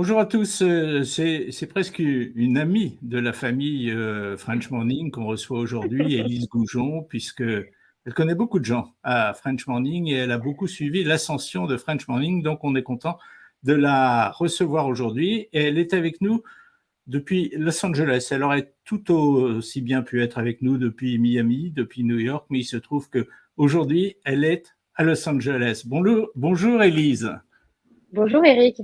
Bonjour à tous, c'est presque une amie de la famille French Morning qu'on reçoit aujourd'hui, Élise Goujon, puisque elle connaît beaucoup de gens à French Morning et elle a beaucoup suivi l'ascension de French Morning, donc on est content de la recevoir aujourd'hui. Et elle est avec nous depuis Los Angeles. Elle aurait tout aussi bien pu être avec nous depuis Miami, depuis New York, mais il se trouve que aujourd'hui elle est à Los Angeles. Bonjour Élise. Bonjour Eric.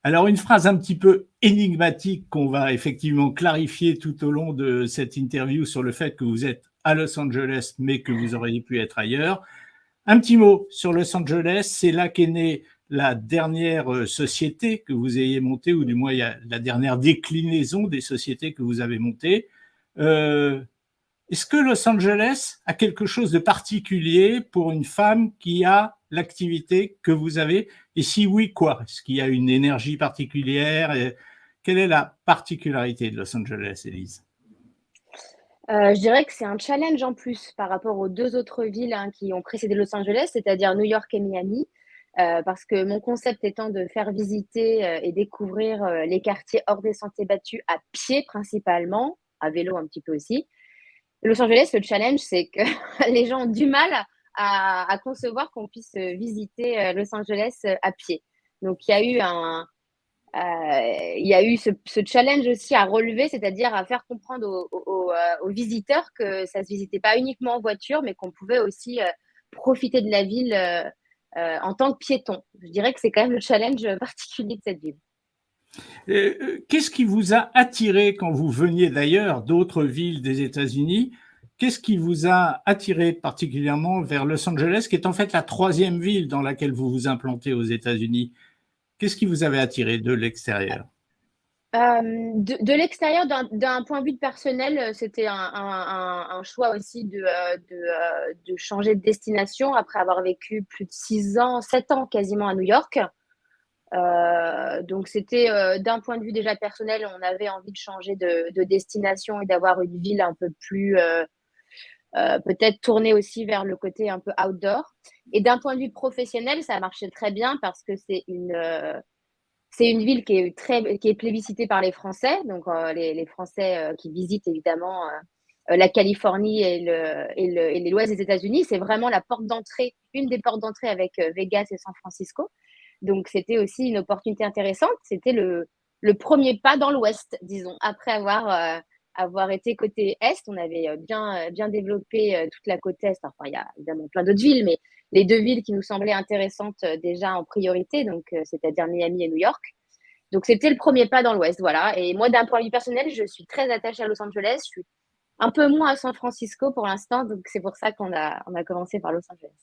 Alors, une phrase un petit peu énigmatique qu'on va effectivement clarifier tout au long de cette interview sur le fait que vous êtes à Los Angeles, mais que vous auriez pu être ailleurs. Un petit mot sur Los Angeles, c'est là qu'est née la dernière société que vous ayez montée, ou du moins il y a la dernière déclinaison des sociétés que vous avez montées. Euh, Est-ce que Los Angeles a quelque chose de particulier pour une femme qui a l'activité que vous avez? Et si oui, quoi? Est-ce qu'il y a une énergie particulière? Et quelle est la particularité de Los Angeles, Élise? Je dirais que c'est un challenge en plus par rapport aux deux autres villes qui ont précédé Los Angeles, c'est-à-dire New York et Miami. Parce que mon concept étant de faire visiter et découvrir les quartiers hors des sentiers battus à pied principalement, à vélo un petit peu aussi. Los Angeles, le challenge, c'est que les gens ont du mal à concevoir qu'on puisse visiter Los Angeles à pied. Donc il y a eu ce challenge aussi à relever, c'est-à-dire à faire comprendre aux visiteurs que ça ne se visitait pas uniquement en voiture, mais qu'on pouvait aussi profiter de la ville en tant que piéton. Je dirais que c'est quand même le challenge particulier de cette ville. Qu'est-ce qui vous a attiré quand vous veniez d'ailleurs d'autres villes des États-Unis? Qu'est-ce qui vous a attiré particulièrement vers Los Angeles, qui est en fait la troisième ville dans laquelle vous vous implantez aux États-Unis? Qu'est-ce qui vous avait attiré de l'extérieur? De l'extérieur, d'un point de vue personnel, c'était un choix aussi de changer de destination après avoir vécu plus de 6 ans, 7 ans quasiment à New York. Donc c'était d'un point de vue déjà personnel, on avait envie de changer de destination et d'avoir une ville un peu plus peut-être tournée aussi vers le côté un peu outdoor. Et d'un point de vue professionnel, ça marchait très bien parce que c'est une ville qui est plébiscitée par les Français, donc les Français qui visitent évidemment la Californie et l'ouest des États-Unis. C'est vraiment la porte d'entrée, une des portes d'entrée avec Vegas et San Francisco. Donc c'était aussi une opportunité intéressante. C'était le premier pas dans l'ouest, disons, après avoir été côté est. On avait bien développé toute la côte est. Enfin, il y a évidemment plein d'autres villes, mais les deux villes qui nous semblaient intéressantes déjà en priorité, donc c'est-à-dire Miami et New York. Donc c'était le premier pas dans l'Ouest, voilà. Et moi, d'un point de vue personnel, je suis très attachée à Los Angeles. Je suis un peu moins à San Francisco pour l'instant, donc c'est pour ça qu'on a commencé par Los Angeles.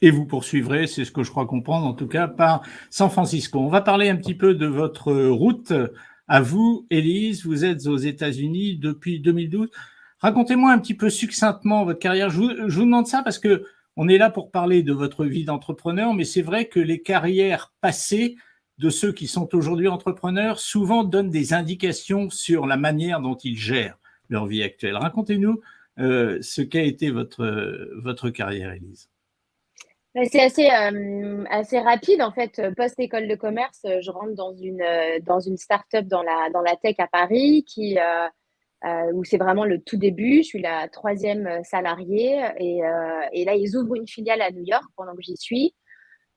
Et vous poursuivrez, c'est ce que je crois comprendre en tout cas, par San Francisco. On va parler un petit peu de votre route. À vous, Élise, vous êtes aux États-Unis depuis 2012. Racontez-moi un petit peu succinctement votre carrière. Je vous demande ça parce que on est là pour parler de votre vie d'entrepreneur, mais c'est vrai que les carrières passées de ceux qui sont aujourd'hui entrepreneurs souvent donnent des indications sur la manière dont ils gèrent leur vie actuelle. Racontez-nous ce qu'a été votre carrière, Élise. C'est assez rapide en fait. Post-école de commerce, je rentre dans une start-up dans la tech à Paris où c'est vraiment le tout début. Je suis la troisième salariée et là, ils ouvrent une filiale à New York pendant que j'y suis.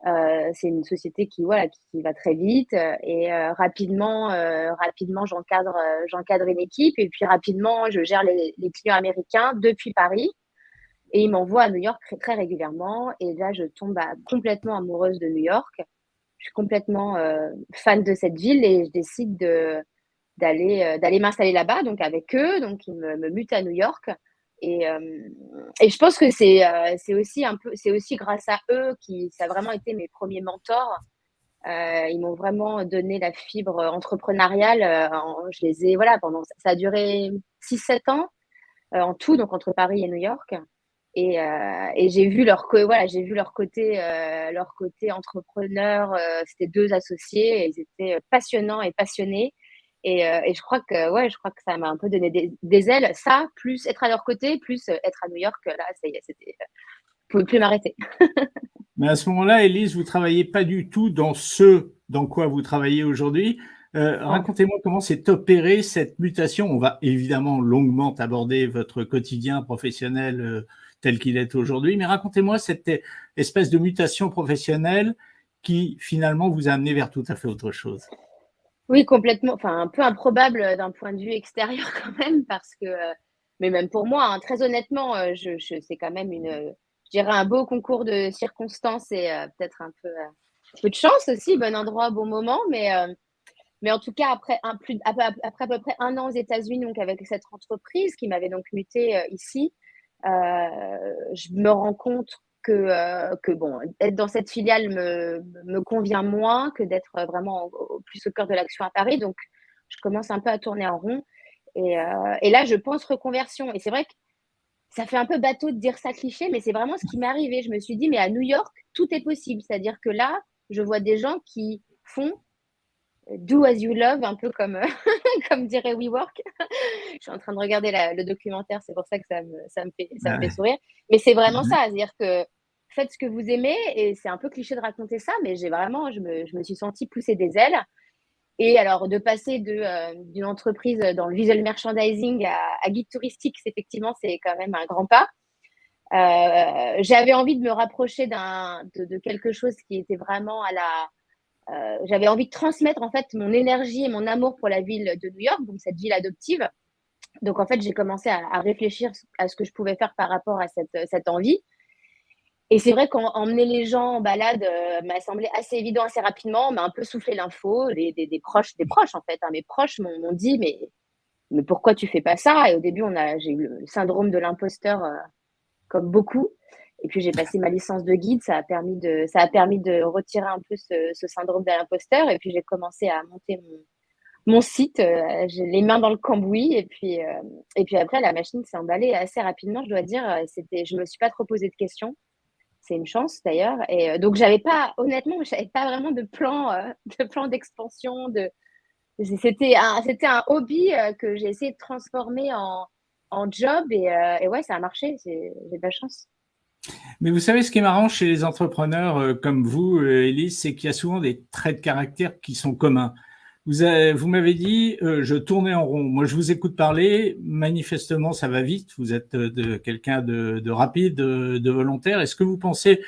C'est une société voilà, qui va très vite et rapidement j'encadre une équipe et puis rapidement je gère les clients américains depuis Paris et ils m'envoient à New York très, très régulièrement et là je tombe complètement amoureuse de New York. Je suis complètement fan de cette ville et je décide d'aller m'installer là-bas donc avec eux, donc ils me mutent à New York et je pense que c'est aussi grâce à eux qui ça a vraiment été mes premiers mentors. Ils m'ont vraiment donné la fibre entrepreneuriale. Je les ai voilà ça a duré 6 7 ans en tout donc entre Paris et New York et j'ai vu leur côté entrepreneur. C'était deux associés et ils étaient passionnants et passionnés et je crois que ça m'a un peu donné des ailes. Ça, plus être à leur côté, plus être à New York, là, ça y est, je ne pouvais plus m'arrêter. Mais à ce moment-là, Élise, vous ne travaillez pas du tout dans ce dans quoi vous travaillez aujourd'hui. Non. Racontez-moi comment s'est opérée cette mutation. On va évidemment longuement aborder votre quotidien professionnel tel qu'il est aujourd'hui, mais racontez-moi cette espèce de mutation professionnelle qui finalement vous a amené vers tout à fait autre chose. Oui, complètement, enfin un peu improbable d'un point de vue extérieur quand même parce que, mais même pour moi, hein, très honnêtement, c'est quand même je dirais un beau concours de circonstances et peut-être un peu de chance aussi, bon endroit, bon moment, mais en tout cas après à peu près 1 an aux États-Unis, donc avec cette entreprise qui m'avait donc mutée, ici, je me rends compte que bon, être dans cette filiale me convient moins que d'être vraiment plus au cœur de l'action à Paris. Donc, je commence un peu à tourner en rond. Et là, je pense reconversion. Et c'est vrai que ça fait un peu bateau de dire ça cliché, mais c'est vraiment ce qui m'est arrivé. Je me suis dit, mais à New York, tout est possible. C'est-à-dire que là, je vois des gens qui font do as you love, un peu comme, comme dirait WeWork. Je suis en train de regarder le documentaire, c'est pour ça que ça me fait Ouais. sourire. Mais c'est vraiment ça, c'est-à-dire que faites ce que vous aimez, et c'est un peu cliché de raconter ça, mais je me suis sentie pousser des ailes. Et alors, de passer d'une entreprise dans le visual merchandising à guide touristique, effectivement, c'est quand même un grand pas. J'avais envie de me rapprocher de quelque chose qui était vraiment j'avais envie de transmettre en fait mon énergie et mon amour pour la ville de New York, donc cette ville adoptive. Donc, en fait, j'ai commencé à réfléchir à ce que je pouvais faire par rapport à cette envie. Et c'est vrai qu'emmener les gens en balade m'a semblé assez évident assez rapidement. On m'a un peu soufflé l'info. Des proches, en fait, hein. Mes proches m'ont dit, mais pourquoi tu fais pas ça? Et au début, j'ai eu le syndrome de l'imposteur, comme beaucoup. Et puis, j'ai passé ma licence de guide. Ça a permis de retirer un peu ce syndrome de l'imposteur. Et puis, j'ai commencé à monter mon site, j'ai les mains dans le cambouis, et puis après la machine s'est emballée assez rapidement, je dois dire. Je me suis pas trop posé de questions. C'est une chance d'ailleurs. Et donc honnêtement, j'avais pas vraiment de plan d'expansion. C'était un hobby que j'ai essayé de transformer en job, et ouais, ça a marché. J'ai de la chance. Mais vous savez, ce qui est marrant chez les entrepreneurs comme vous, Élise, c'est qu'il y a souvent des traits de caractère qui sont communs. Vous m'avez dit, je tournais en rond. Moi, je vous écoute parler. Manifestement, ça va vite. Vous êtes quelqu'un de rapide, de volontaire. Est-ce que vous pensez,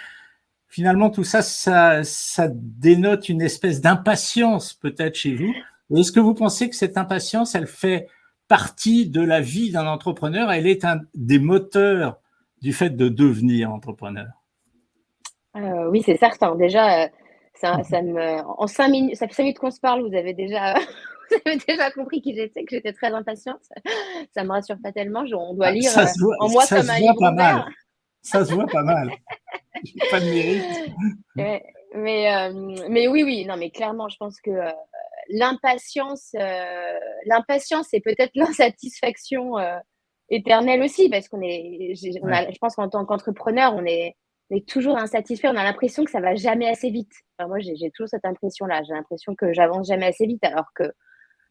finalement, tout ça, ça dénote une espèce d'impatience peut-être chez vous? Et est-ce que vous pensez que cette impatience, elle fait partie de la vie d'un entrepreneur? Elle est un des moteurs du fait de devenir entrepreneur? Oui, c'est certain. Déjà, en 5 minutes, ça fait 5 minutes qu'on se parle, vous avez déjà, vous avez déjà compris qui j'étais, que j'étais très impatiente. Ça me rassure pas tellement. On doit Ah, lire ça se voit, en moi ça comme se un voit livre pas mal. ouvert. Ça se voit pas mal. J'ai pas de mérite. Ouais, mais oui, oui, non, mais clairement, je pense que l'impatience, l'impatience et peut-être l'insatisfaction éternelle aussi, parce Ouais. je pense qu'en tant qu'entrepreneur, on est toujours insatisfait. On a l'impression que ça va jamais assez vite. Enfin, moi, j'ai toujours cette impression-là. J'ai l'impression que j'avance jamais assez vite, alors que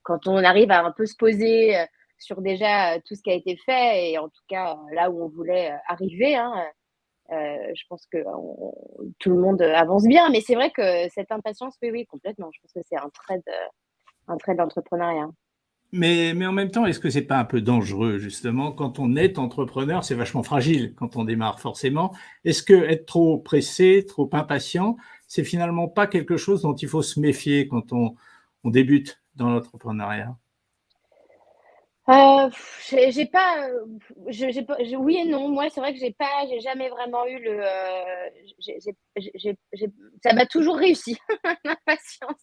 quand on arrive à un peu se poser sur déjà tout ce qui a été fait, et en tout cas là où on voulait arriver, hein, je pense que tout le monde avance bien. Mais c'est vrai que cette impatience, oui, oui, complètement. Je pense que c'est un trait d'entrepreneuriat. Mais en même temps, est-ce que c'est pas un peu dangereux, justement, quand on est entrepreneur, c'est vachement fragile quand on démarre, forcément. Est-ce que être trop pressé, trop impatient, c'est finalement pas quelque chose dont il faut se méfier quand on débute dans l'entrepreneuriat? J'ai pas, j'ai pas, oui et non. Moi, c'est vrai que j'ai jamais vraiment eu ça m'a toujours réussi, l'impatience.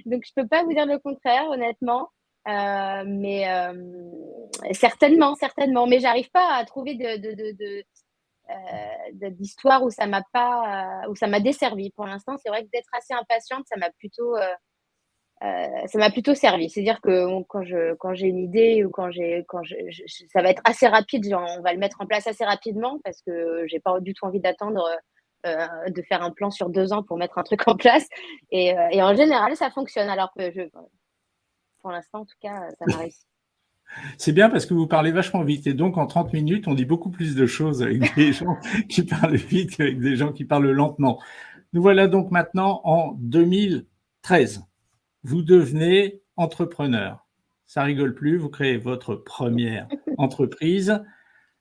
Donc je peux pas vous dire le contraire, honnêtement. Mais certainement, certainement. Mais j'arrive pas à trouver d'histoire où ça m'a desservi. Pour l'instant, c'est vrai que d'être assez impatiente, ça m'a plutôt servi. C'est-à-dire que quand j'ai une idée, ou ça va être assez rapide, genre, on va le mettre en place assez rapidement, parce que j'ai pas du tout envie d'attendre de faire un plan sur 2 ans pour mettre un truc en place. Et en général, ça fonctionne. Alors que pour l'instant, en tout cas, ça m'a réussi. C'est bien parce que vous parlez vachement vite et donc en 30 minutes, on dit beaucoup plus de choses avec des gens qui parlent vite qu'avec des gens qui parlent lentement. Nous voilà donc maintenant en 2013. Vous devenez entrepreneur. Ça rigole plus, vous créez votre première entreprise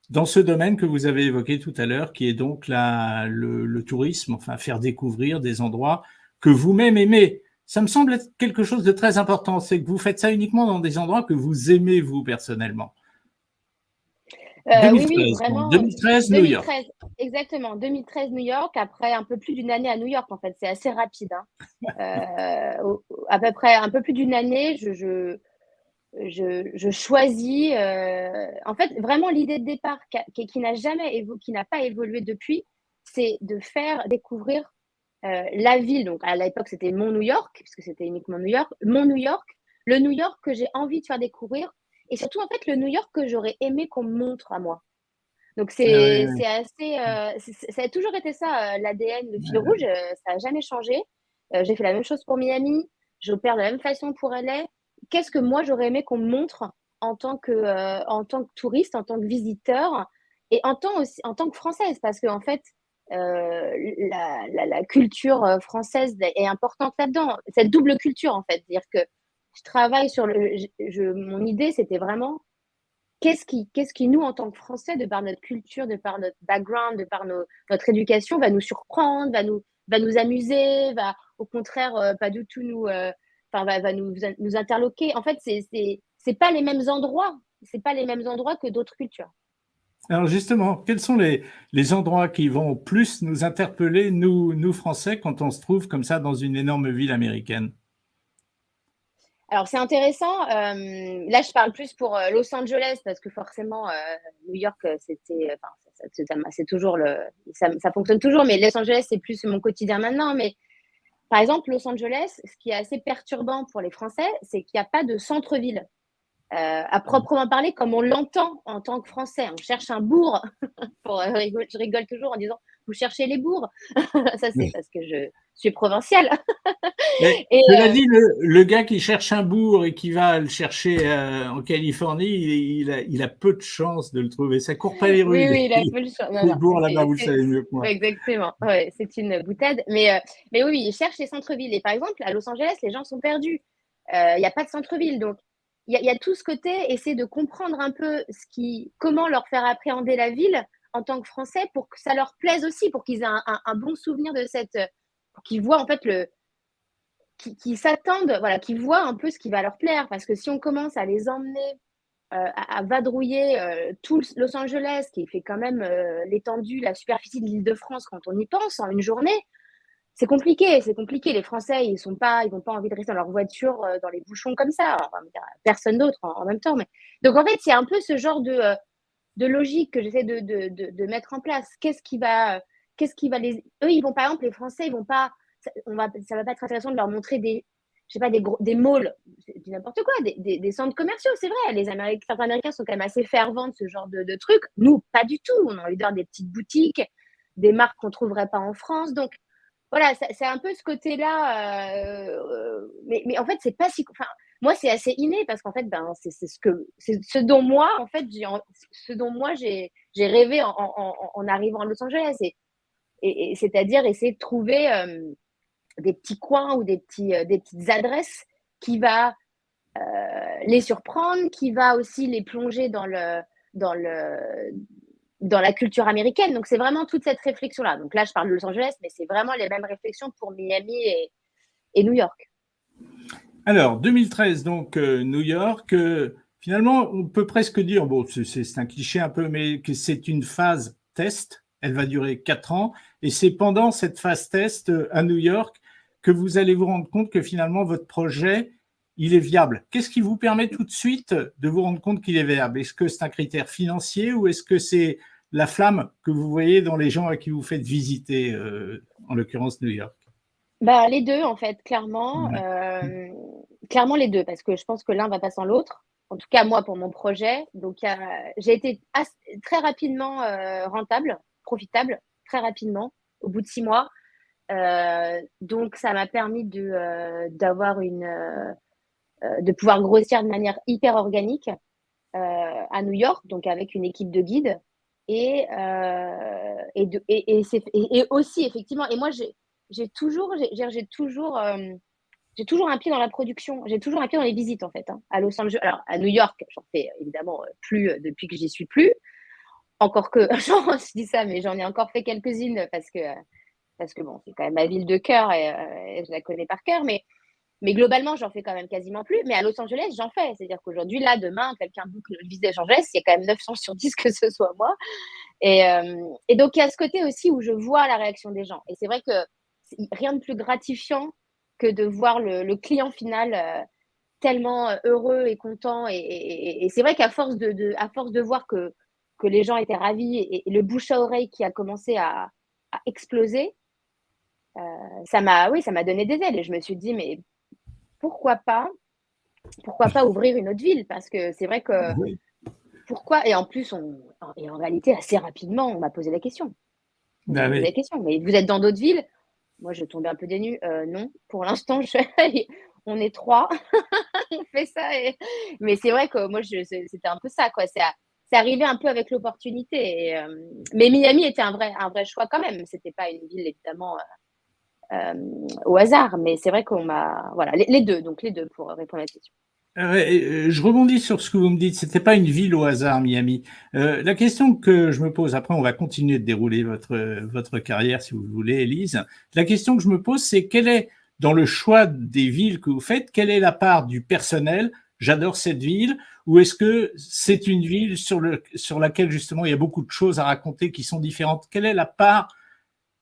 dans ce domaine que vous avez évoqué tout à l'heure, qui est donc le tourisme, enfin faire découvrir des endroits que vous-même aimez. Ça me semble être quelque chose de très important, c'est que vous faites ça uniquement dans des endroits que vous aimez vous personnellement. Oui, oui, 2013, donc vraiment, 2013, New York. 2013, exactement, 2013 New York, après un peu plus d'une année à New York, en fait, c'est assez rapide, hein. À peu près un peu plus d'une année, je choisis, en fait, vraiment l'idée de départ qui n'a jamais qui n'a pas évolué depuis, c'est de faire découvrir la ville. Donc à l'époque, c'était mon New York, puisque c'était uniquement New York, mon New York, le New York que j'ai envie de faire découvrir, et surtout en fait le New York que j'aurais aimé qu'on me montre à moi. Donc Ah ouais, c'est ouais. assez, ça a toujours été ça, l'ADN, le fil rouge, Ouais. ça a jamais changé. J'ai fait la même chose pour Miami, j'opère de la même façon pour LA. Qu'est-ce que moi j'aurais aimé qu'on me montre en tant que touriste, en tant que visiteur et en tant que Française? Parce qu'en fait, la culture, française est importante là-dedans. Cette double culture, en fait. C'est-à-dire que je travaille sur mon idée, c'était vraiment qu'est-ce qui, nous, en tant que Français, de par notre culture, de par notre background, de par notre éducation, va nous surprendre, va nous amuser, va au contraire pas du tout enfin, va nous interloquer. En fait, c'est pas les mêmes endroits. C'est pas les mêmes endroits que d'autres cultures. Alors justement, quels sont les endroits qui vont plus nous interpeller, nous Français, quand on se trouve comme ça dans une énorme ville américaine? Alors c'est intéressant, là je parle plus pour, Los Angeles parce que forcément, New York, c'était, enfin c'est toujours ça fonctionne toujours, mais Los Angeles, c'est plus mon quotidien maintenant. Mais par exemple, Los Angeles, ce qui est assez perturbant pour les Français, c'est qu'il y a pas de centre-ville, à proprement parler comme on l'entend en tant que Français. On cherche un bourg pour, je rigole toujours en disant: «Vous cherchez les bourgs?» Ça c'est Oui. parce que je suis provinciale. Mais Et cela dit, le gars qui cherche un bourg et qui va le chercher en Californie, il a peu de chances de le trouver. Ça court pas les rues, oui, oui, il a peu le choix. Non, les non, bourgs là-bas, vous le savez mieux que moi. exactement. Ouais, c'est une boutade. Mais oui, oui, ils cherchent les centres-villes. Et par exemple, à Los Angeles, les gens sont perdus. Il n'y a pas de centre-ville. Donc, il y a tout ce côté, essayer de comprendre un peu comment leur faire appréhender la ville en tant que Français pour que ça leur plaise aussi, pour qu'ils aient un bon souvenir de pour qu'ils voient en fait qu'ils s'attendent, voilà, qu'ils voient un peu ce qui va leur plaire. Parce que si on commence à les emmener à vadrouiller tout Los Angeles, qui fait quand même l'étendue, la superficie de l'Île-de-France quand on y pense en une journée, c'est compliqué, c'est compliqué. Les Français, ils n'ont pas envie de rester dans leur voiture dans les bouchons comme ça. Enfin, personne d'autre en même temps. Mais... Donc en fait, c'est un peu ce genre de logique que j'essaie de mettre en place. Qu'est-ce qui va les, eux, ils vont par exemple, les Français, ils vont pas, ça va pas être intéressant de leur montrer je sais pas, des malls, c'est n'importe quoi, des centres commerciaux, c'est vrai. Certains Américains sont quand même assez fervents de ce genre de trucs. Nous, pas du tout. On a envie de voir des petites boutiques, des marques qu'on trouverait pas en France. Donc, voilà, c'est un peu ce côté-là. Mais en fait, c'est pas si. Enfin, moi, c'est assez inné parce qu'en fait, ben, c'est ce dont moi, en fait, ce dont moi j'ai rêvé en arrivant à Los Angeles. Et c'est-à-dire essayer de trouver des petits coins ou des petites adresses qui va les surprendre, qui va aussi les plonger dans le, dans la culture américaine. Donc, c'est vraiment toute cette réflexion-là. Donc là, je parle de Los Angeles, mais c'est vraiment les mêmes réflexions pour Miami et New York. Alors, 2013, donc New York, finalement, on peut presque dire, bon, c'est un cliché un peu, mais que c'est une phase test. Elle va durer 4 ans. Et c'est pendant cette phase test à New York que vous allez vous rendre compte que finalement, votre projet, il est viable. Qu'est-ce qui vous permet tout de suite de vous rendre compte qu'il est viable? Est-ce que c'est un critère financier ou est-ce que c'est la flamme que vous voyez dans les gens à qui vous faites visiter, en l'occurrence New York? Bah, les deux, en fait, clairement. Ouais. Clairement les deux, parce que je pense que l'un va pas sans l'autre. En tout cas, moi, pour mon projet. Donc, j'ai été très rapidement rentable, profitable, très rapidement, au bout de 6 mois. Donc, ça m'a permis d'avoir de pouvoir grossir de manière hyper organique. à New York, donc avec une équipe de guides. Et aussi, effectivement, et moi, j'ai toujours, j'ai toujours un pied dans la production, j'ai toujours un pied dans les visites, en fait, hein, à Los Angeles. Alors, à New York, j'en fais évidemment plus depuis que j'y suis plus. Encore que, je dis ça, mais j'en ai encore fait quelques-unes parce que bon, c'est quand même ma ville de cœur et je la connais par cœur. Mais globalement, j'en fais quand même quasiment plus. Mais à Los Angeles, j'en fais. C'est-à-dire qu'aujourd'hui, là, demain, quelqu'un boucle le Visa Los Angeles, il y a quand même 9 chances sur 10 que ce soit moi. Et donc, il y a ce côté aussi où je vois la réaction des gens. Et c'est vrai que rien de plus gratifiant que de voir le client final tellement heureux et content. Et c'est vrai qu'à force à force de voir que les gens étaient ravis et le bouche à oreille qui a commencé à exploser, ça m'a donné des ailes. Et je me suis dit, mais pourquoi pas ouvrir une autre ville? Parce que c'est vrai que Oui. pourquoi? Et en plus, et en réalité, assez rapidement, on m'a posé la question. Ben Posé la oui. question. Mais vous êtes dans d'autres villes? Moi, je tombais un peu des nues. Non, pour l'instant, on est 3. On fait ça. Mais c'est vrai que moi, c'était un peu ça, quoi. C'est arrivé un peu avec l'opportunité. Mais Miami était un vrai choix quand même. C'était pas une ville, évidemment, au hasard. Mais c'est vrai qu'on m'a. Voilà, les deux. Donc, les deux pour répondre à la question. Je rebondis sur ce que vous me dites. C'était pas une ville au hasard, Miami. La question que je me pose, après, on va continuer de dérouler votre carrière, si vous le voulez, Élise. La question que je me pose, c'est quelle est, dans le choix des villes que vous faites, quelle est la part du personnel? J'adore cette ville. Ou est-ce que c'est une ville sur laquelle, justement, il y a beaucoup de choses à raconter qui sont différentes? Quelle est la part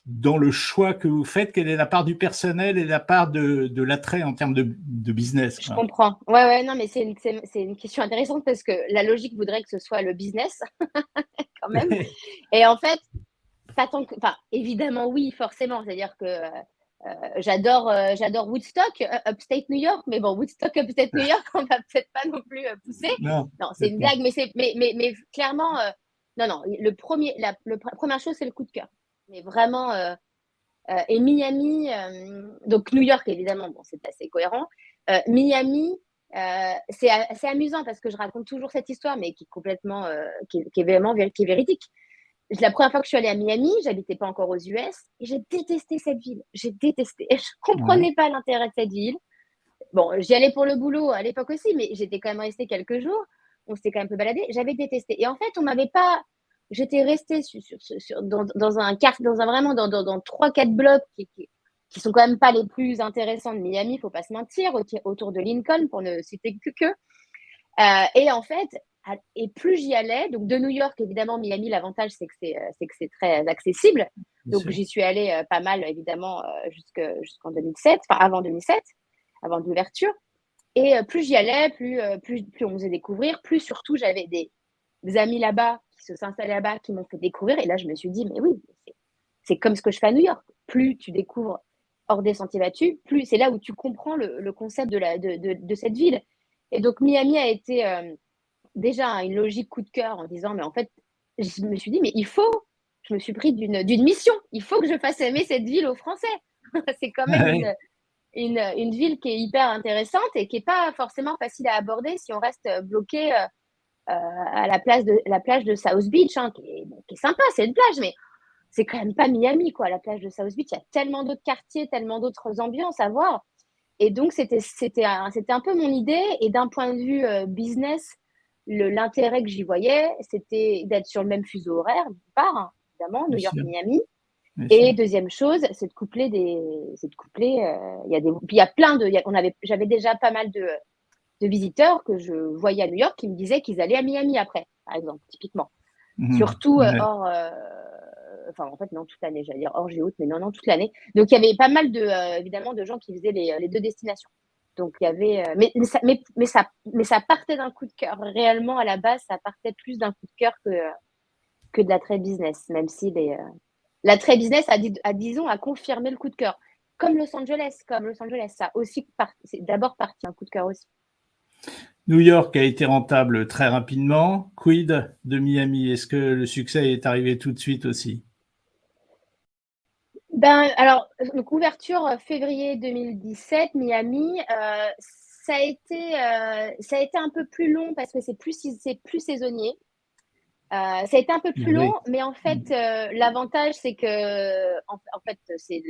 dans le choix que vous faites, quelle est la part du personnel et la part de l'attrait en termes de business, Je quoi? comprends. Ouais, ouais, non, mais c'est une question intéressante parce que la logique voudrait que ce soit le business quand même. Et en fait, pas tant que, enfin, évidemment, oui, forcément. C'est-à-dire que j'adore Woodstock, upstate New York, mais bon, Woodstock, upstate New York, on va peut-être pas non plus pousser. Non, Non, c'est peut-être une pas. blague, mais clairement, non, non, première chose, c'est le coup de cœur. Mais vraiment, et Miami, donc New York, évidemment, bon, c'est assez cohérent. Miami, c'est amusant parce que je raconte toujours cette histoire, mais qui est complètement, qui est vraiment qui est véridique. La première fois que je suis allée à Miami, j'habitais pas encore aux US et j'ai détesté cette ville. J'ai détesté. Et je Ouais. comprenais pas l'intérêt de cette ville. Bon, j'y allais pour le boulot à l'époque aussi, mais j'étais quand même restée quelques jours. On s'était quand même un peu baladé. J'avais détesté. Et en fait, on m'avait pas. J'étais restée dans un quart, vraiment dans 3-4 blocs qui sont quand même pas les plus intéressants de Miami, faut pas se mentir, autour de Lincoln, pour ne citer que. Et en fait, et plus j'y allais, donc de New York, évidemment, Miami, l'avantage, c'est que c'est très accessible. Bien Donc, sûr. j'y suis allée pas mal, évidemment, jusqu'en 2007, enfin avant 2007, avant l'ouverture. Et plus j'y allais, plus on me faisait découvrir, plus surtout j'avais des amis là-bas qui se s'installaient là-bas, qui m'ont fait découvrir. Et là, je me suis dit, mais oui, c'est comme ce que je fais à New York. Plus tu découvres hors des sentiers battus, plus c'est là où tu comprends le concept de cette ville. Et donc, Miami a été déjà une logique coup de cœur en disant, mais en fait, je me suis dit, mais je me suis pris d'une mission, il faut que je fasse aimer cette ville aux Français. C'est quand même Ouais. une ville qui est hyper intéressante et qui n'est pas forcément facile à aborder si on reste bloqué à la plage de South Beach, hein, qui est sympa, c'est une plage, mais c'est quand même pas Miami, quoi. La plage de South Beach, il y a tellement d'autres quartiers, tellement d'autres ambiances à voir. Et donc, c'était un peu mon idée. Et d'un point de vue business, l'intérêt que j'y voyais, c'était d'être sur le même fuseau horaire, d'une part, hein, évidemment, New Bien York, sûr, Miami. bien sûr. Et deuxième chose, c'est de coupler il y a puis il y a plein j'avais déjà pas mal de visiteurs que je voyais à New York qui me disaient qu'ils allaient à Miami après, par exemple, typiquement. Mhm. Surtout Ouais. enfin, en fait, non, toute l'année, j'allais dire hors Géoute, mais non, non, toute l'année. Donc, il y avait pas mal évidemment, de gens qui faisaient les deux destinations. Donc, il y avait, mais ça partait d'un coup de cœur. Réellement, à la base, ça partait plus d'un coup de cœur que de l'attrait business, même si l'attrait business disons, a confirmé le coup de cœur. Comme Los Angeles, ça aussi, c'est d'abord parti un coup de cœur aussi. New York a été rentable très rapidement. Quid de Miami? Est-ce que le succès est arrivé tout de suite aussi? Ben, alors, donc ouverture février 2017, Miami. ça a été un peu plus long parce que c'est plus saisonnier. Ça a été un peu plus long, Oui. mais en fait, l'avantage, c'est que, en fait, c'est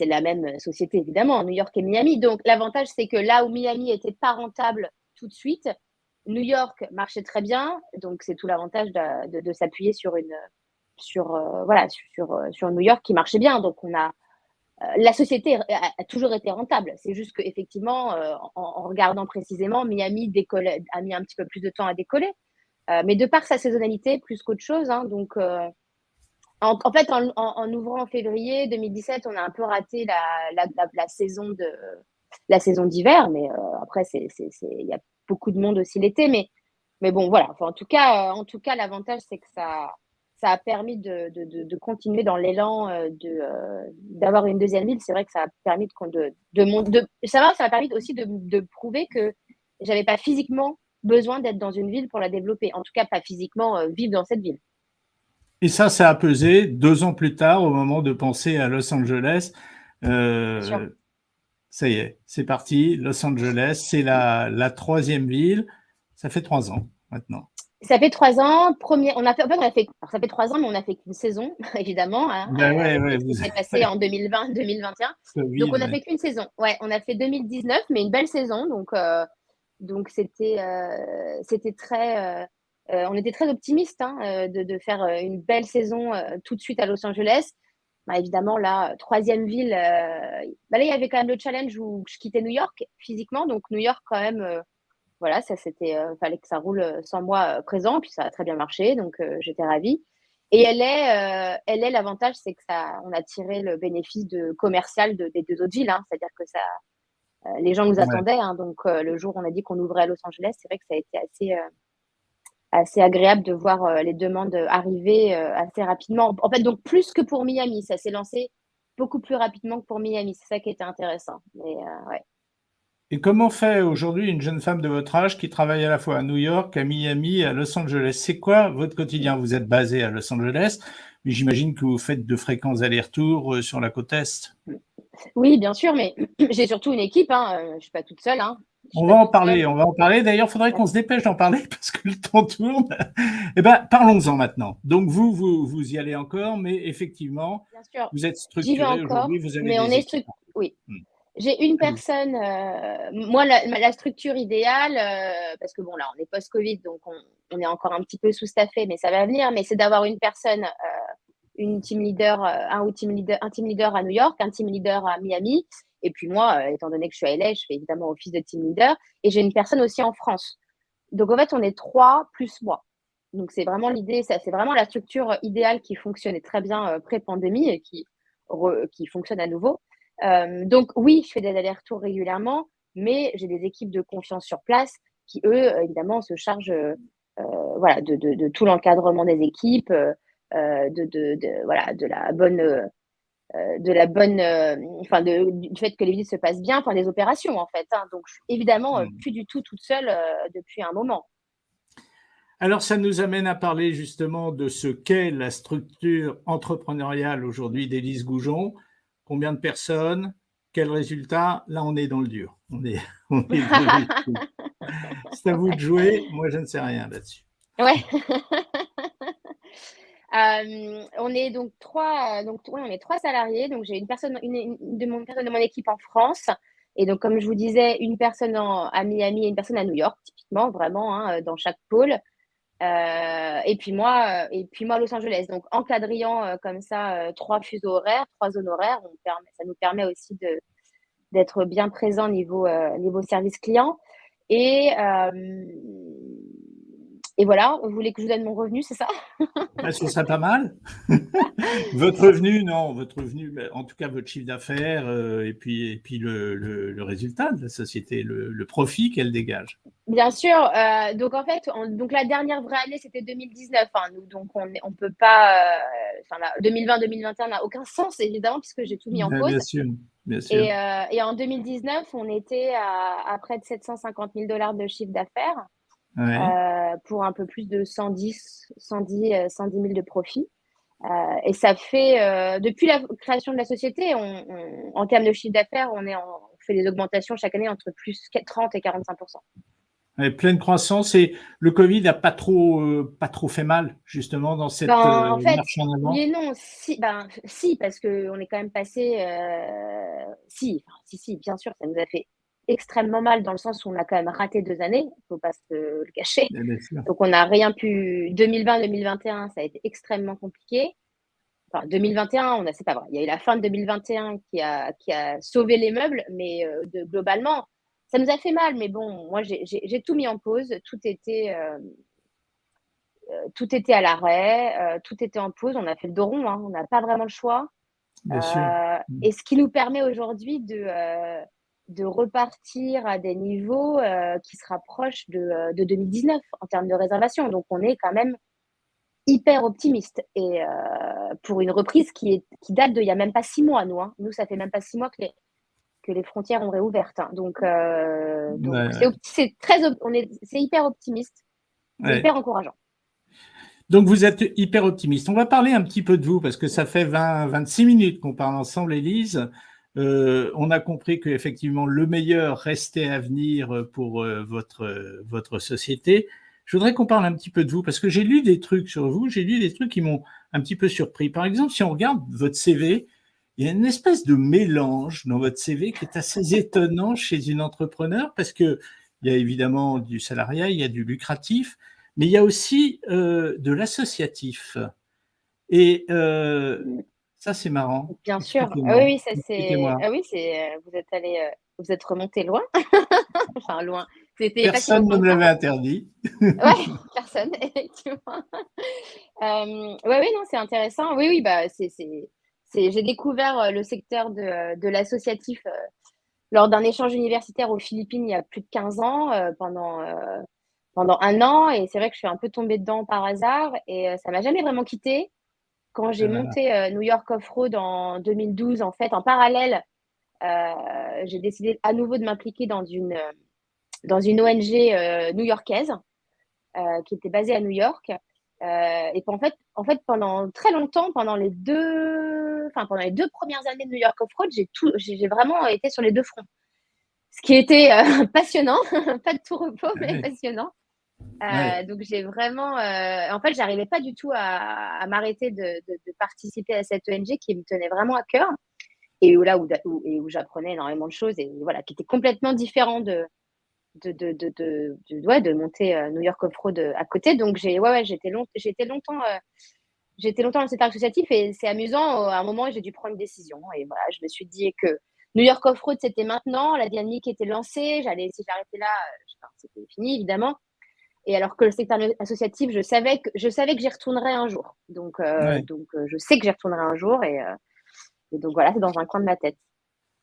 la même société, évidemment, New York et Miami. Donc, l'avantage, c'est que là où Miami était pas rentable tout de suite, New York marchait très bien. Donc, c'est tout l'avantage de s'appuyer sur New York qui marchait bien. Donc, la société a toujours été rentable. C'est juste qu'effectivement, en regardant précisément, Miami a mis un petit peu plus de temps à décoller. Mais de par sa saisonnalité, plus qu'autre chose. Hein, donc, en fait, en ouvrant en février 2017, on a un peu raté la saison d'hiver. Mais après, il y a beaucoup de monde aussi l'été. Mais bon, voilà. Enfin, en tout cas, l'avantage, c'est que ça a permis de continuer dans l'élan d'avoir une deuxième ville. C'est vrai que ça a permis ça m'a permis aussi de prouver que j'avais pas physiquement besoin d'être dans une ville pour la développer. En tout cas, pas physiquement vivre dans cette ville. Et ça a pesé 2 ans plus tard, au moment de penser à Los Angeles. Bien sûr. Ça y est, c'est parti. Los Angeles, c'est la troisième ville. Ça fait 3 ans maintenant. Ça fait 3 ans. Alors, ça fait 3 ans, mais on a fait qu'une saison, évidemment, hein, Ben ouais, ouais, avec ce qui vous s'est passé en 2020, 2021. Donc, Covid, on a ouais. fait qu'une saison. Ouais, on a fait 2019, mais une belle saison. Donc c'était très. On était très optimistes hein, de faire une belle saison tout de suite à Los Angeles. Bah, évidemment, là, troisième ville, bah, là, il y avait quand même le challenge où je quittais New York physiquement. Donc, New York, quand même, voilà, ça c'était, fallait que ça roule sans moi présent. Puis ça a très bien marché. Donc, j'étais ravie. Et l'avantage, c'est que on a tiré le bénéfice commercial des deux autres villes. Hein. C'est-à-dire que les gens nous Ouais. attendaient. Hein. Donc, le jour où on a dit qu'on ouvrait à Los Angeles, c'est vrai que ça a été assez agréable de voir les demandes arriver assez rapidement. En fait, donc plus que pour Miami, ça s'est lancé beaucoup plus rapidement que pour Miami. C'est ça qui était intéressant. Mais ouais. Et comment fait aujourd'hui une jeune femme de votre âge qui travaille à la fois à New York, à Miami, et à Los Angeles? C'est quoi votre quotidien? Vous êtes basé à Los Angeles, mais j'imagine que vous faites de fréquents allers-retours sur la côte Est. Oui, bien sûr, mais j'ai surtout une équipe. Hein. Je ne suis pas toute seule. Hein. Je suis On pas va en toute seule. parler, on va en parler. D'ailleurs, il faudrait qu'on se dépêche d'en parler parce que le temps tourne. Eh ben, parlons-en maintenant. Donc, vous y allez encore, mais effectivement, Bien sûr, vous êtes j'y vais structuré aujourd'hui, encore, vous avez mais on des est équipes. oui. Hmm. J'ai une Allez. personne, moi, la structure idéale, parce que bon, là, on est post-Covid, donc on est encore un petit peu sous-staffé, mais ça va venir, mais c'est d'avoir une personne, une team leader, un team leader à New York, un team leader à Miami, et puis moi, étant donné que je suis à LA, je fais évidemment office de team leader, et j'ai une personne aussi en France. Donc en fait, on est 3 plus moi. Donc c'est vraiment l'idée, c'est vraiment la structure idéale qui fonctionnait très bien pré-pandémie et qui fonctionne à nouveau. Donc oui, je fais des allers-retours régulièrement, mais j'ai des équipes de confiance sur place qui, eux, évidemment, se chargent voilà, de tout l'encadrement des équipes, voilà, de la bonne, enfin, du fait que les visites se passent bien, enfin, des opérations, en fait. Hein. Donc, je suis évidemment Hmm. plus du tout toute seule depuis un moment. Alors, ça nous amène à parler justement de ce qu'est la structure entrepreneuriale aujourd'hui d'Élise Goujon. Combien de personnes? Quels résultats? Là, on est dans le dur. On est dans les trucs. C'est à vous de jouer. Moi, je ne sais rien là-dessus. Ouais. On est donc 3, donc ouais, on est 3 salariés. Donc j'ai une personne, personne de mon équipe en France. Et donc, comme je vous disais, une personne à Miami et une personne à New York, typiquement, vraiment, hein, dans chaque pôle. Et puis moi à Los Angeles. Donc, en quadrillant comme ça 3 fuseaux horaires, 3 zones horaires, ça nous permet aussi d'être bien présent niveau service client. Et, euh, et voilà, vous voulez que je vous donne mon revenu, c'est ça? Ben, ce serait pas mal. Votre revenu, non, votre revenu, ben, en tout cas votre chiffre d'affaires et puis le résultat de la société, le profit qu'elle dégage. Bien sûr. Donc en fait, donc la dernière vraie année, c'était 2019. Hein, nous, donc on peut pas. 2020-2021 n'a aucun sens évidemment puisque j'ai tout mis en Ben, pause. bien sûr, bien sûr. Et en 2019, on était à près de 750 000 dollars de chiffre d'affaires Ouais. pour un peu plus de 110 000 de profit. Et ça fait depuis la création de la société, en termes de chiffre d'affaires, on est en fait des augmentations chaque année entre plus 30 et 45%. Pleine croissance, et le Covid n'a pas trop fait mal, justement, dans cette En fait, marche en oui avant. et non. Si, parce qu'on est quand même passé. Si, bien sûr, ça nous a fait extrêmement mal dans le sens où on a quand même raté 2 années, il ne faut pas se le cacher. Bien sûr. Donc, on n'a rien pu. 2020-2021, ça a été extrêmement compliqué. Enfin, 2021, c'est pas vrai. Il y a eu la fin de 2021 qui a sauvé les meubles, mais globalement, ça nous a fait mal. Mais bon, moi, j'ai tout mis en pause. Tout était à l'arrêt, tout était en pause. On a fait le dos rond, hein. On n'a pas vraiment le choix. Bien sûr. Et ce qui nous permet aujourd'hui de repartir à des niveaux qui se rapprochent de 2019 en termes de réservation. Donc, on est quand même hyper optimiste. Et pour une reprise qui date d'il n'y a même pas 6 mois, nous. Hein. Nous, ça fait même pas 6 mois que les frontières ont réouvertes. Hein. Donc c'est hyper optimiste. C'est hyper encourageant. Donc, vous êtes hyper optimiste. On va parler un petit peu de vous, parce que ça fait 26 minutes qu'on parle ensemble, Élise. On a compris qu'effectivement, le meilleur restait à venir pour votre société. Je voudrais qu'on parle un petit peu de vous, parce que j'ai lu des trucs sur vous, j'ai lu des trucs qui m'ont un petit peu surpris. Par exemple, si on regarde votre CV, il y a une espèce de mélange dans votre CV qui est assez étonnant chez une entrepreneur, parce qu'il y a évidemment du salariat, il y a du lucratif, mais il y a aussi de l'associatif. Et ça, c'est marrant. Bien sûr. Expliquez-moi. Oui, ça c'est. Expliquez-moi. Oui, vous êtes remonté loin. Enfin, loin. C'était pas si Personne ne longtemps me que ça. l'avait interdit. Ouais, personne, effectivement. Oui, non, c'est intéressant. Oui, j'ai découvert le secteur de l'associatif lors d'un échange universitaire aux Philippines il y a plus de 15 ans, pendant 1 an. Et c'est vrai que je suis un peu tombée dedans par hasard et ça m'a jamais vraiment quittée. Quand j'ai Voilà. monté New York Off-Road en 2012, en fait, en parallèle, j'ai décidé à nouveau de m'impliquer dans une ONG new-yorkaise qui était basée à New York. Et en fait, pendant très longtemps, pendant les 2 premières années de New York Off-Road, j'ai vraiment été sur les deux fronts. Ce qui était passionnant, pas de tout repos, mais Ouais. passionnant. Ouais. Donc j'ai vraiment, en fait, j'arrivais pas du tout à m'arrêter de participer à cette ONG qui me tenait vraiment à cœur et où j'apprenais énormément de choses et voilà, qui était complètement différent de monter New York Off-Road à côté. Donc j'étais longtemps dans cet associatif et c'est amusant. À un moment, j'ai dû prendre une décision et voilà, je me suis dit que New York Off-Road, c'était maintenant, la dynamique était lancée. Si j'arrêtais là, c'était fini évidemment. Et alors que le secteur associatif, je savais que j'y retournerais un jour. Donc, Ouais. je sais que j'y retournerai un jour et donc voilà, c'est dans un coin de ma tête.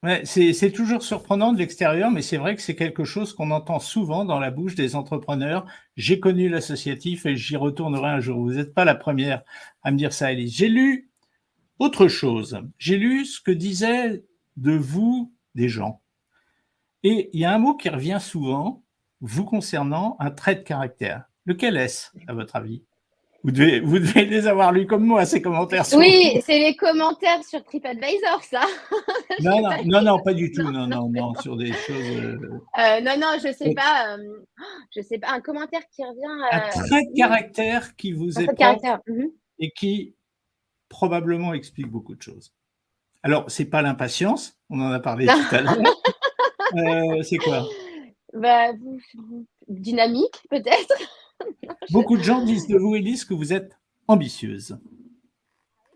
Ouais, c'est toujours surprenant de l'extérieur, mais c'est vrai que c'est quelque chose qu'on entend souvent dans la bouche des entrepreneurs. J'ai connu l'associatif et j'y retournerai un jour. Vous n'êtes pas la première à me dire ça, Alice. J'ai lu autre chose. J'ai lu ce que disaient de vous des gens. Et il y a un mot qui revient souvent, vous concernant, un trait de caractère. Lequel est-ce, à votre avis? Vous devez les avoir lus comme moi, ces commentaires sur vous. Oui, c'est les commentaires sur TripAdvisor, ça. Je Non, sais non, pas non, qui. non, pas du tout. Non, Non, non, non, c'est non, bon. sur des choses. Non, je sais pas. Je sais pas. Un commentaire qui Un revient. trait de caractère qui vous Un est trait de propre caractère. Mhm. et qui probablement explique beaucoup de choses. Alors, c'est pas l'impatience, on en a parlé tout à l'heure. C'est quoi? Bah, dynamique, peut-être. Non, Beaucoup de gens disent de vous, Élise, que vous êtes ambitieuse.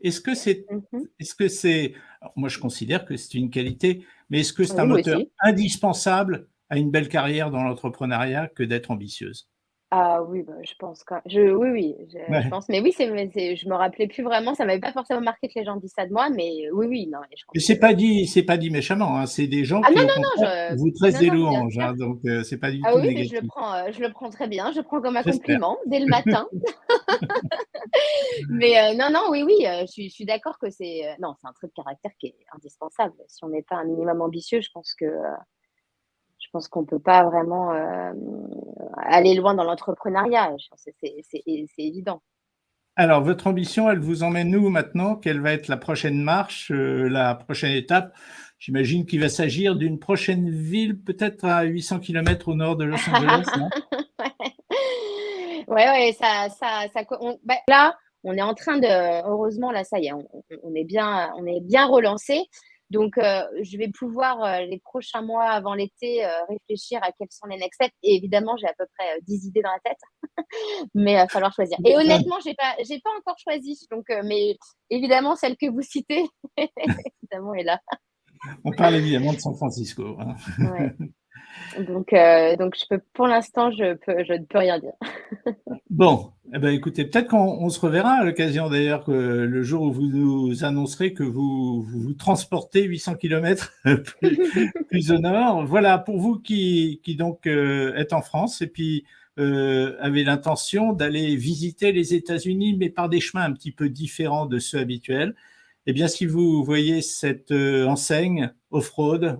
Est-ce que c'est, Mhm. est-ce que c'est, alors moi je considère que c'est une qualité, mais est-ce que c'est un Oui, moi moteur aussi. indispensable à une belle carrière dans l'entrepreneuriat que d'être ambitieuse? Ah oui, bah, je pense oui, oui, je Ouais. pense. Mais oui, je me rappelais plus vraiment. Ça m'avait pas forcément marqué que les gens disent ça de moi, mais oui, oui, non, mais je Et pense que. c'est pas dit méchamment, hein, c'est des gens Ah non, qui au non, contraire non, vous tressent non, des non, bien louanges, sûr. hein, donc c'est pas du Ah tout oui, mais négatif. je le prends très bien. Je le prends comme un J'espère. compliment dès le matin. Mais non, non, oui, oui, je suis d'accord que non, c'est un trait de caractère qui est indispensable. Si on n'est pas un minimum ambitieux, je pense qu'on peut pas vraiment aller loin dans l'entrepreneuriat. Je pense que c'est évident. Alors, votre ambition, elle vous emmène où maintenant? Quelle va être la prochaine marche, la prochaine étape? J'imagine qu'il va s'agir d'une prochaine ville, peut-être à 800 km au nord de Los Angeles, non? Ouais, là, on est en train de heureusement, là, ça y est, on est bien relancé. Donc, je vais pouvoir, les prochains mois avant l'été, réfléchir à quels sont les next steps et évidemment, j'ai à peu près, 10 idées dans la tête, mais il va falloir choisir et honnêtement, j'ai pas encore choisi donc, mais évidemment, celle que vous citez, évidemment, est là. On parle évidemment de San Francisco, hein. Ouais. Donc, pour l'instant, je ne peux rien dire. Bon, eh ben, écoutez, peut-être qu'on se reverra à l'occasion d'ailleurs que le jour où vous nous annoncerez que vous transportez 800 km plus au nord. Voilà, pour vous qui donc êtes en France et puis avez l'intention d'aller visiter les États-Unis, mais par des chemins un petit peu différents de ceux habituels. Eh bien, si vous voyez cette enseigne Off-Road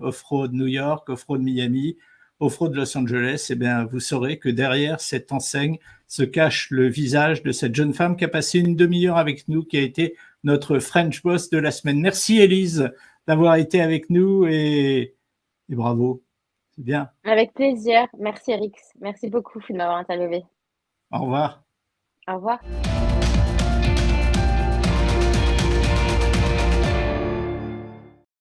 New York, Off-Road Miami, Off-Road Los Angeles, eh bien, vous saurez que derrière cette enseigne se cache le visage de cette jeune femme qui a passé une demi-heure avec nous, qui a été notre French Boss de la semaine. Merci Élise d'avoir été avec nous et bravo. C'est bien. Avec plaisir. Merci Eric. Merci beaucoup de m'avoir interviewé. Au revoir. Au revoir.